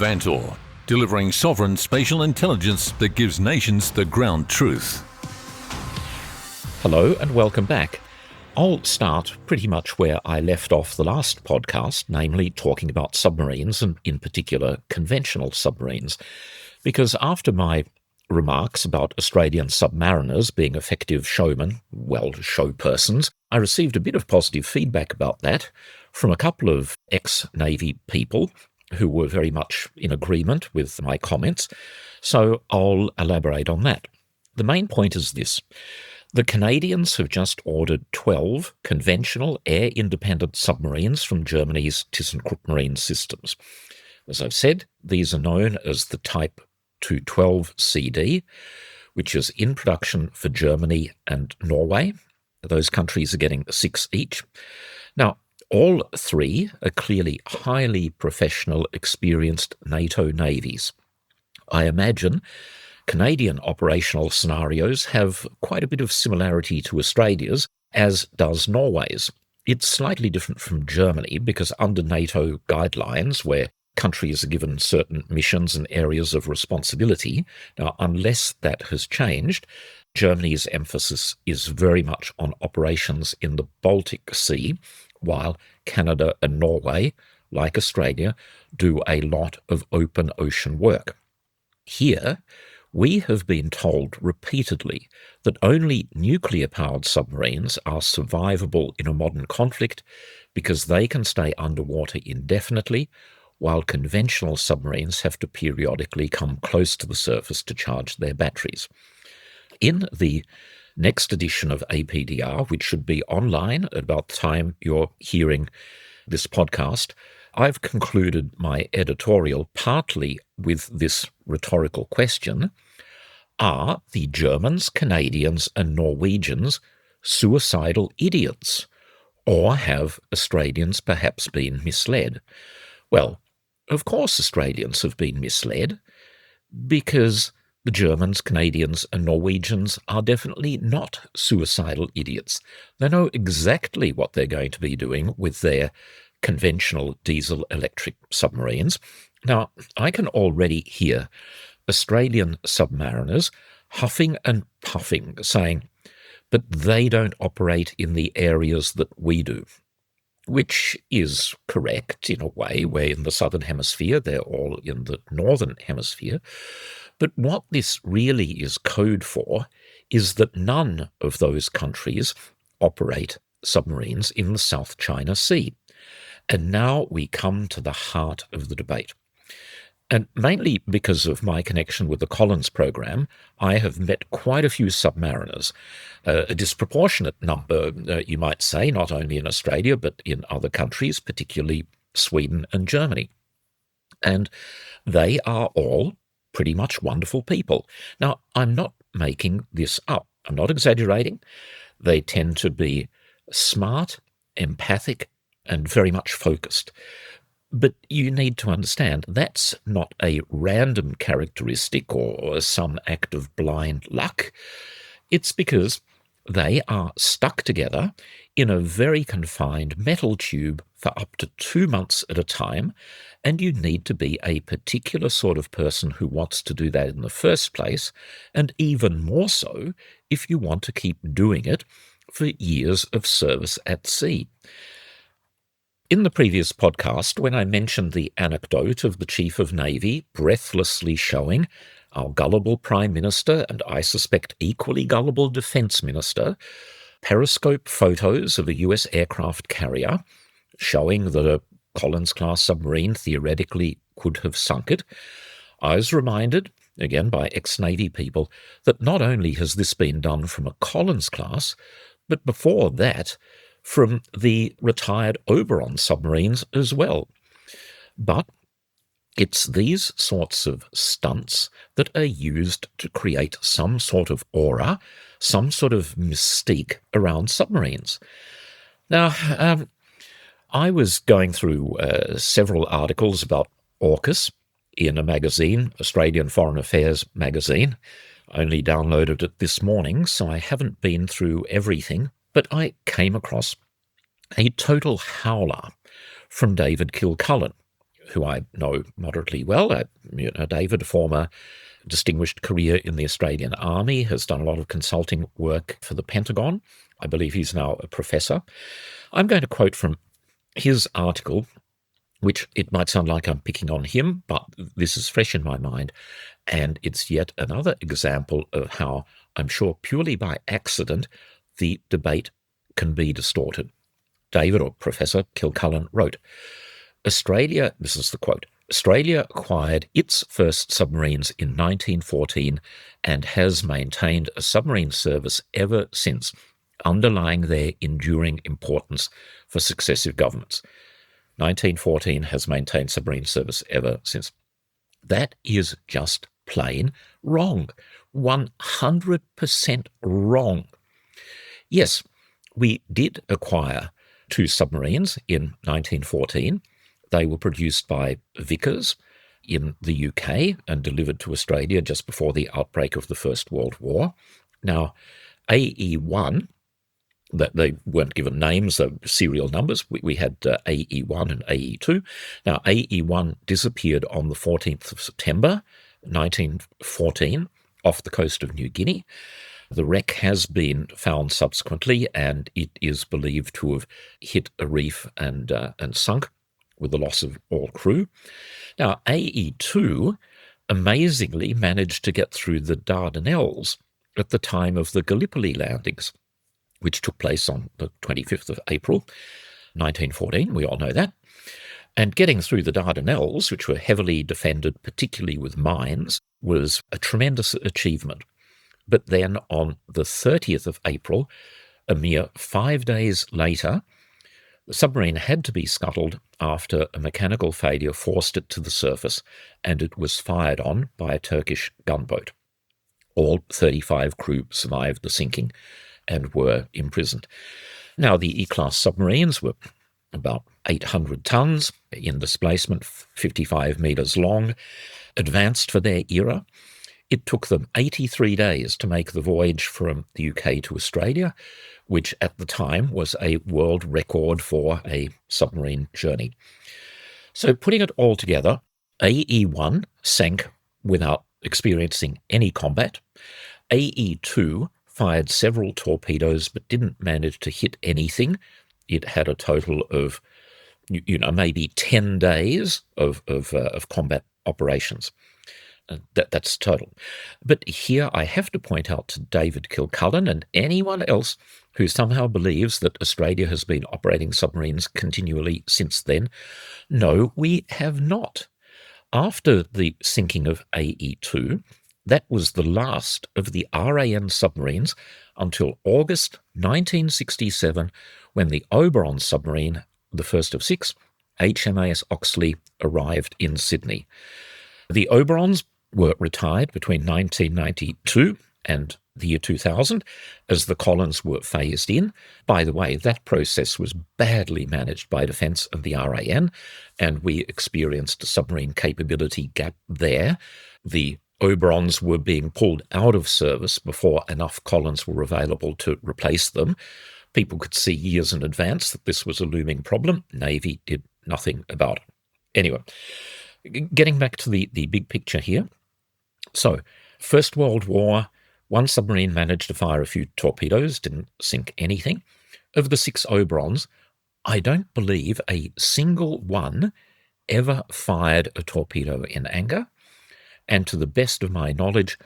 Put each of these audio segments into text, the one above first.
Vantor, delivering sovereign spatial intelligence that gives nations the ground truth. Hello and welcome back. I'll start pretty much where I left off the last podcast, namely talking about submarines and in particular conventional submarines, because after my remarks about Australian submariners being effective showmen, show persons, I received a bit of positive feedback about that from a couple of ex-Navy people who were very much in agreement with my comments, so I'll elaborate on that. The main point is this. The Canadians have just ordered 12 conventional air-independent submarines from Germany's ThyssenKrupp Marine Systems. As I've said, these are known as the Type 212 CD, which is in production for Germany and Norway. Those countries are getting 6 each. Now, all three are clearly highly professional, experienced NATO navies. I imagine Canadian operational scenarios have quite a bit of similarity to Australia's, as does Norway's. It's slightly different from Germany because under NATO guidelines, where countries are given certain missions and areas of responsibility, now unless that has changed, Germany's emphasis is very much on operations in the Baltic Sea, while Canada and Norway, like Australia, do a lot of open ocean work. Here, we have been told repeatedly that only nuclear-powered submarines are survivable in a modern conflict because they can stay underwater indefinitely, while conventional submarines have to periodically come close to the surface to charge their batteries. In the next edition of APDR, which should be online at about the time you're hearing this podcast, I've concluded my editorial partly with this rhetorical question: are the Germans, Canadians, and Norwegians suicidal idiots, or have Australians perhaps been misled? Well, of course Australians have been misled, because the Germans, Canadians, and Norwegians are definitely not suicidal idiots. They know exactly what they're going to be doing with their conventional diesel-electric submarines. Now, I can already hear Australian submariners huffing and puffing, saying, but they don't operate in the areas that we do. Which is correct in a way. We're in the southern hemisphere, they're all in the northern hemisphere. But what this really is code for is that none of those countries operate submarines in the South China Sea. And now we come to the heart of the debate. And mainly because of my connection with the Collins program, I have met quite a few submariners, a disproportionate number, you might say, not only in Australia, but in other countries, particularly Sweden and Germany. And they are all pretty much wonderful people. Now, I'm not making this up. I'm not exaggerating. They tend to be smart, empathic, and very much focused. But you need to understand that's not a random characteristic or some act of blind luck. It's because they are stuck together in a very confined metal tube for up to 2 months at a time, and you need to be a particular sort of person who wants to do that in the first place, and even more so if you want to keep doing it for years of service at sea. In the previous podcast, when I mentioned the anecdote of the Chief of Navy breathlessly showing our gullible Prime Minister and I suspect equally gullible Defence Minister periscope photos of a US aircraft carrier showing that a Collins-class submarine theoretically could have sunk it, I was reminded, again by ex-Navy people, that not only has this been done from a Collins-class, but before that, from the retired Oberon submarines as well. But it's these sorts of stunts that are used to create some sort of aura, some sort of mystique around submarines. Now, I was going through several articles about AUKUS in a magazine, Australian Foreign Affairs magazine. I only downloaded it this morning, so I haven't been through everything. But I came across a total howler from David Kilcullen, who I know moderately well. David, a former distinguished career in the Australian Army, has done a lot of consulting work for the Pentagon. I believe he's now a professor. I'm going to quote from his article, which it might sound like I'm picking on him, but this is fresh in my mind. And it's yet another example of how, I'm sure purely by accident, the debate can be distorted. David, or Professor Kilcullen, wrote, Australia, this is the quote, Australia acquired its first submarines in 1914 and has maintained a submarine service ever since, underlying their enduring importance for successive governments. 1914 has maintained submarine service ever since. That is just plain wrong. 100% wrong. Yes, we did acquire 2 submarines in 1914. They were produced by Vickers in the UK and delivered to Australia just before the outbreak of the First World War. Now, AE1, that they weren't given names, serial numbers. We had AE1 and AE2. Now, AE1 disappeared on the 14th of September 1914 off the coast of New Guinea. The wreck has been found subsequently, and it is believed to have hit a reef and sunk with the loss of all crew. Now, AE2 amazingly managed to get through the Dardanelles at the time of the Gallipoli landings, which took place on the 25th of April, 1914. We all know that. And getting through the Dardanelles, which were heavily defended, particularly with mines, was a tremendous achievement. But then on the 30th of April, a mere 5 days later, the submarine had to be scuttled after a mechanical failure forced it to the surface, and it was fired on by a Turkish gunboat. All 35 crew survived the sinking and were imprisoned. Now, the E-class submarines were about 800 tons in displacement, 55 metres long, advanced for their era. It took them 83 days to make the voyage from the UK to Australia, which at the time was a world record for a submarine journey. So putting it all together, AE1 sank without experiencing any combat. AE2 fired several torpedoes but didn't manage to hit anything. It had a total of, maybe 10 days of combat operations. That's total. But here I have to point out to David Kilcullen and anyone else who somehow believes that Australia has been operating submarines continually since then. No, we have not. After the sinking of AE2, that was the last of the RAN submarines until August 1967, when the Oberon submarine, the first of 6, HMAS Oxley, arrived in Sydney. The Oberons were retired between 1992 and the year 2000 as the Collins were phased in. By the way, that process was badly managed by Defence and the RAN, and we experienced a submarine capability gap there. The Oberons were being pulled out of service before enough Collins were available to replace them. People could see years in advance that this was a looming problem. Navy did nothing about it. Anyway, getting back to the big picture here. So, First World War, one submarine managed to fire a few torpedoes, didn't sink anything. Of the 6 Oberons, I don't believe a single one ever fired a torpedo in anger. And to the best of my knowledge,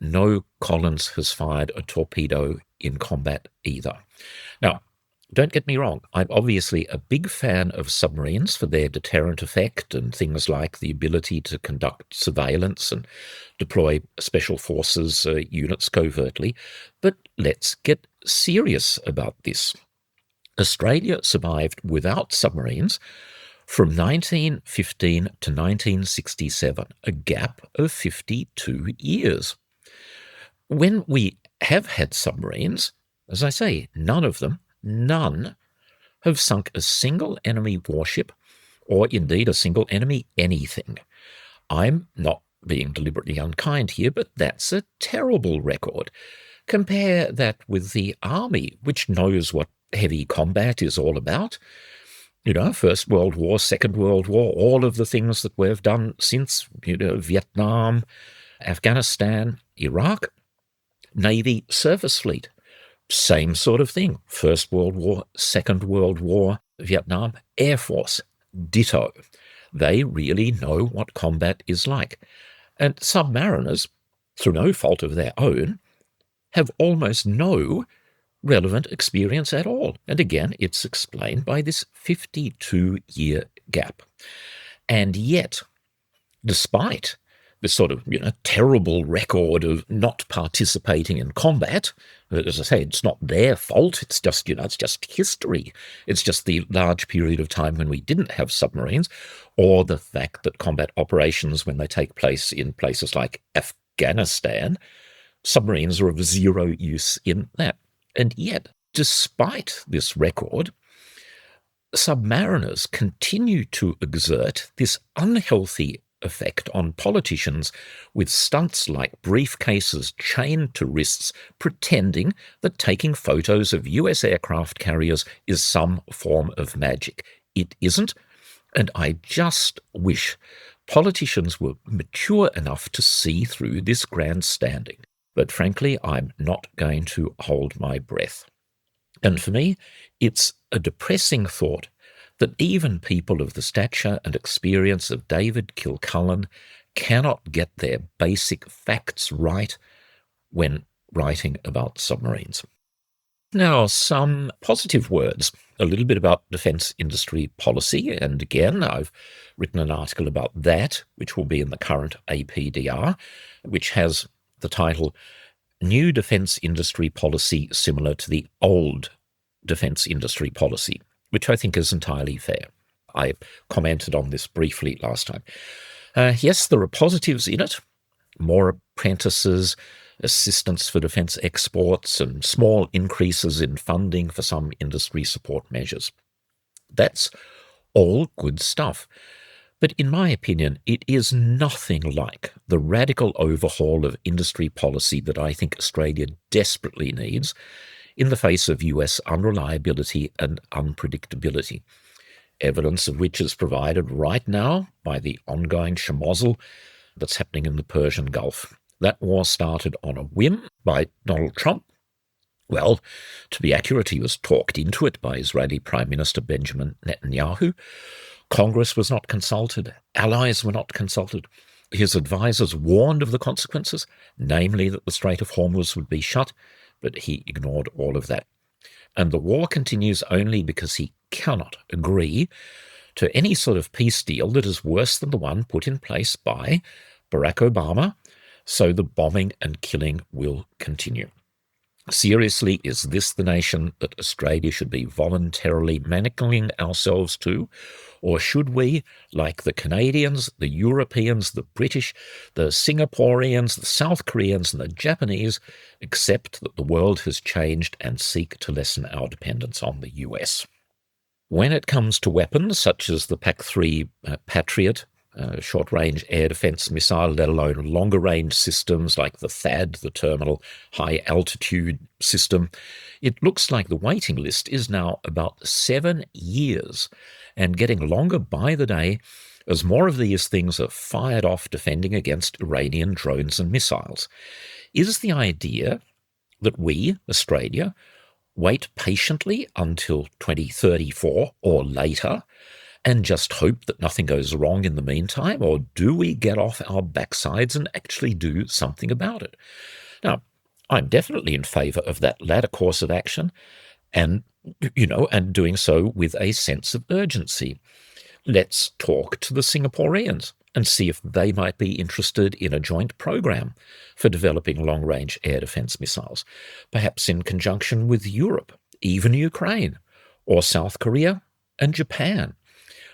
no Collins has fired a torpedo in combat either. Now, don't get me wrong, I'm obviously a big fan of submarines for their deterrent effect and things like the ability to conduct surveillance and deploy special forces units covertly. But let's get serious about this. Australia survived without submarines from 1915 to 1967, a gap of 52 years. When we have had submarines, as I say, none have sunk a single enemy warship or indeed a single enemy anything. I'm not being deliberately unkind here, but that's a terrible record. Compare that with the Army, which knows what heavy combat is all about. First World War, Second World War, all of the things that we've done since, Vietnam, Afghanistan, Iraq, Navy, surface fleet, same sort of thing. First World War, Second World War, Vietnam, Air Force, ditto. They really know what combat is like. And submariners, through no fault of their own, have almost no relevant experience at all. And again, it's explained by this 52-year gap. And yet, despite this sort of, terrible record of not participating in combat, as I say, it's not their fault. It's just, it's just history. It's just the large period of time when we didn't have submarines, or the fact that combat operations, when they take place in places like Afghanistan, submarines are of zero use in that. And yet, despite this record, submariners continue to exert this unhealthy effect on politicians with stunts like briefcases chained to wrists, pretending that taking photos of US aircraft carriers is some form of magic. It isn't, and I just wish politicians were mature enough to see through this grandstanding. But frankly, I'm not going to hold my breath. And for me, it's a depressing thought that even people of the stature and experience of David Kilcullen cannot get their basic facts right when writing about submarines. Now, some positive words, a little bit about defence industry policy, and again, I've written an article about that, which will be in the current APDR, which has the title, New Defence Industry Policy Similar to the Old Defence Industry Policy, which I think is entirely fair. I commented on this briefly last time. Yes, there are positives in it. More apprentices, assistance for defence exports, and small increases in funding for some industry support measures. That's all good stuff. But in my opinion, it is nothing like the radical overhaul of industry policy that I think Australia desperately needs in the face of US unreliability and unpredictability, evidence of which is provided right now by the ongoing schmozzle that's happening in the Persian Gulf. That war started on a whim by Donald Trump. Well, to be accurate, he was talked into it by Israeli Prime Minister Benjamin Netanyahu. Congress was not consulted. Allies were not consulted. His advisors warned of the consequences, namely that the Strait of Hormuz would be shut, but he ignored all of that. And the war continues only because he cannot agree to any sort of peace deal that is worse than the one put in place by Barack Obama, so the bombing and killing will continue. Seriously, is this the nation that Australia should be voluntarily manacling ourselves to? Or should we, like the Canadians, the Europeans, the British, the Singaporeans, the South Koreans, and the Japanese, accept that the world has changed and seek to lessen our dependence on the US? When it comes to weapons, such as the PAC-3 Patriot, short-range air defence missile, let alone longer-range systems like the THAAD, the Terminal High-Altitude System, it looks like the waiting list is now about 7 years and getting longer by the day as more of these things are fired off defending against Iranian drones and missiles. Is the idea that we, Australia, wait patiently until 2034 or later and just hope that nothing goes wrong in the meantime, or do we get off our backsides and actually do something about it? Now, I'm definitely in favour of that latter course of action, and doing so with a sense of urgency. Let's talk to the Singaporeans and see if they might be interested in a joint program for developing long-range air defence missiles, perhaps in conjunction with Europe, even Ukraine, or South Korea and Japan.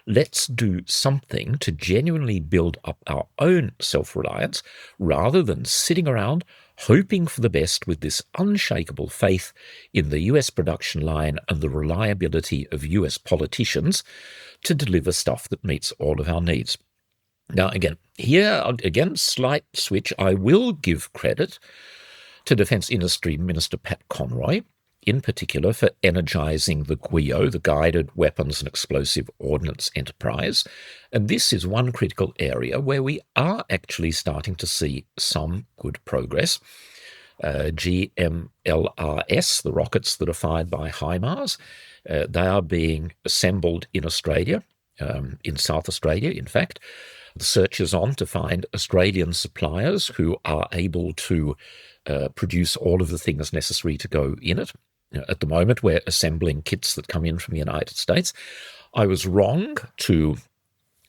Let's do something to genuinely build up our own self-reliance rather than sitting around hoping for the best with this unshakable faith in the US production line and the reliability of US politicians to deliver stuff that meets all of our needs. Now, again, slight switch. I will give credit to Defence Industry Minister Pat Conroy, in particular for energizing the GWEO, the Guided Weapons and Explosive Ordnance Enterprise. And this is one critical area where we are actually starting to see some good progress. GMLRS, the rockets that are fired by HIMARS, they are being assembled in Australia, in South Australia, in fact. The search is on to find Australian suppliers who are able to produce all of the things necessary to go in it. At the moment, we're assembling kits that come in from the United States. I was wrong to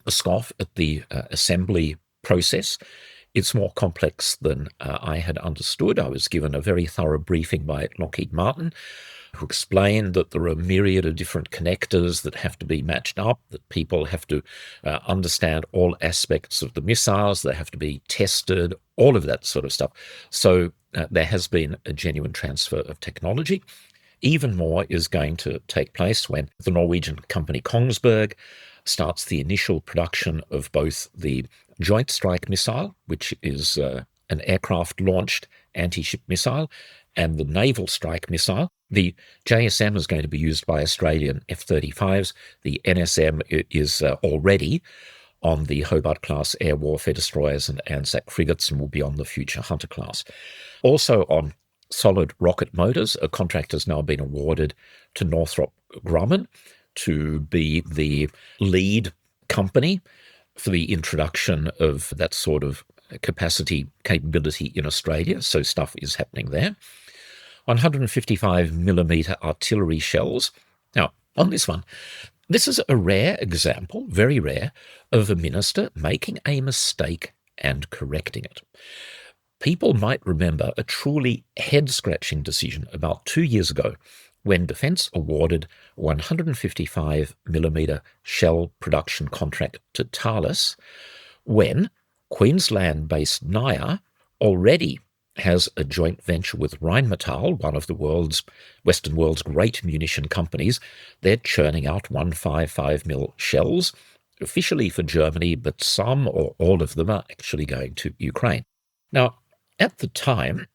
scoff at the assembly process. It's more complex than I had understood. I was given a very thorough briefing by Lockheed Martin, who explained that there are a myriad of different connectors that have to be matched up, that people have to understand all aspects of the missiles, they have to be tested, all of that sort of stuff. So there has been a genuine transfer of technology. Even more is going to take place when the Norwegian company Kongsberg starts the initial production of both the Joint Strike Missile, which is an aircraft-launched anti-ship missile, and the Naval Strike Missile. The JSM is going to be used by Australian F-35s. The NSM is already on the Hobart-class air warfare destroyers and Anzac frigates and will be on the future Hunter class. Also on solid rocket motors, a contract has now been awarded to Northrop Grumman to be the lead company for the introduction of that sort of capability in Australia. So stuff is happening there. 155mm artillery shells. Now, on this one, this is a rare example, very rare, of a minister making a mistake and correcting it. People might remember a truly head-scratching decision about 2 years ago when Defence awarded a 155mm shell production contract to Thales, when Queensland-based NIA already has a joint venture with Rheinmetall, one of the Western world's great munition companies. They're churning out 155mm shells, officially for Germany, but some or all of them are actually going to Ukraine. Now, at the time,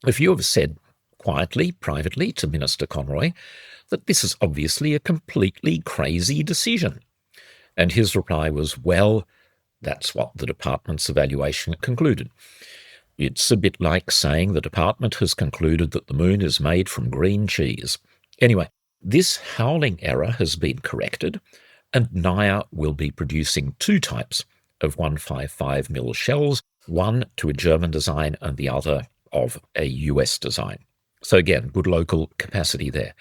if you have said quietly, privately to Minister Conroy that this is obviously a completely crazy decision, and his reply was, well, that's what the department's evaluation concluded. It's a bit like saying the department has concluded that the moon is made from green cheese. Anyway, this howling error has been corrected, and NIA will be producing two types of 155mm shells, one to a German design and the other of a US design. So again, good local capacity there.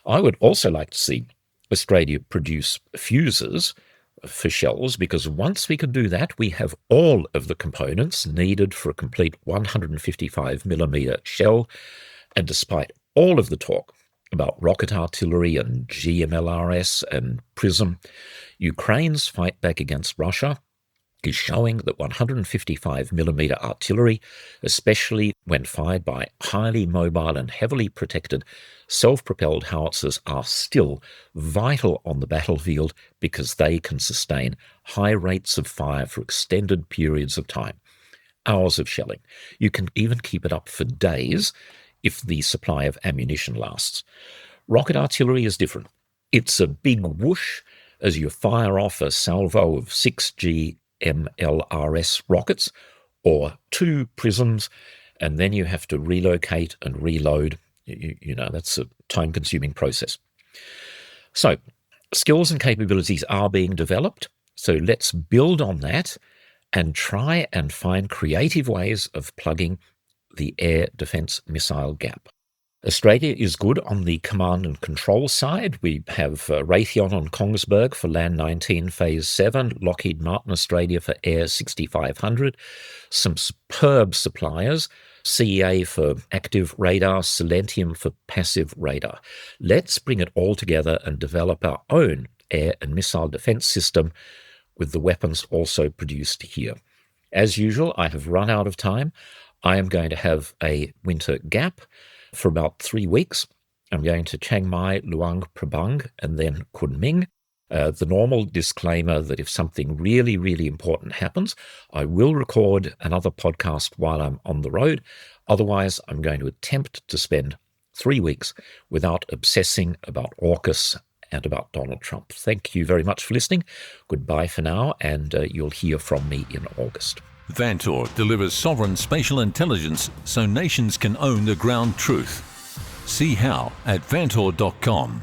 I would also like to see Australia produce fuses for shells, because once we can do that, we have all of the components needed for a complete 155mm shell. And despite all of the talk about rocket artillery and GMLRS and PrISM, Ukraine's fight back against Russia is showing that 155mm artillery, especially when fired by highly mobile and heavily protected self-propelled howitzers, are still vital on the battlefield because they can sustain high rates of fire for extended periods of time. Hours of shelling. You can even keep it up for days if the supply of ammunition lasts. Rocket artillery is different. It's a big whoosh as you fire off a salvo of 6G MLRS rockets or 2 PrISMs, and then you have to relocate and reload. You know, that's a time-consuming process. So skills and capabilities are being developed, so let's build on that and try and find creative ways of plugging the air defence missile gap. Australia is good on the command and control side. We have Raytheon on Kongsberg for Land 19 Phase 7, Lockheed Martin Australia for Air 6500, some superb suppliers, CEA for active radar, Silentium for passive radar. Let's bring it all together and develop our own air and missile defence system with the weapons also produced here. As usual, I have run out of time. I am going to have a winter gap for about 3 weeks. I'm going to Chiang Mai, Luang Prabang, and then Kunming. The normal disclaimer that if something really, really important happens, I will record another podcast while I'm on the road. Otherwise, I'm going to attempt to spend 3 weeks without obsessing about AUKUS and about Donald Trump. Thank you very much for listening. Goodbye for now, and you'll hear from me in August. Vantor delivers sovereign spatial intelligence so nations can own the ground truth. See how at vantor.com.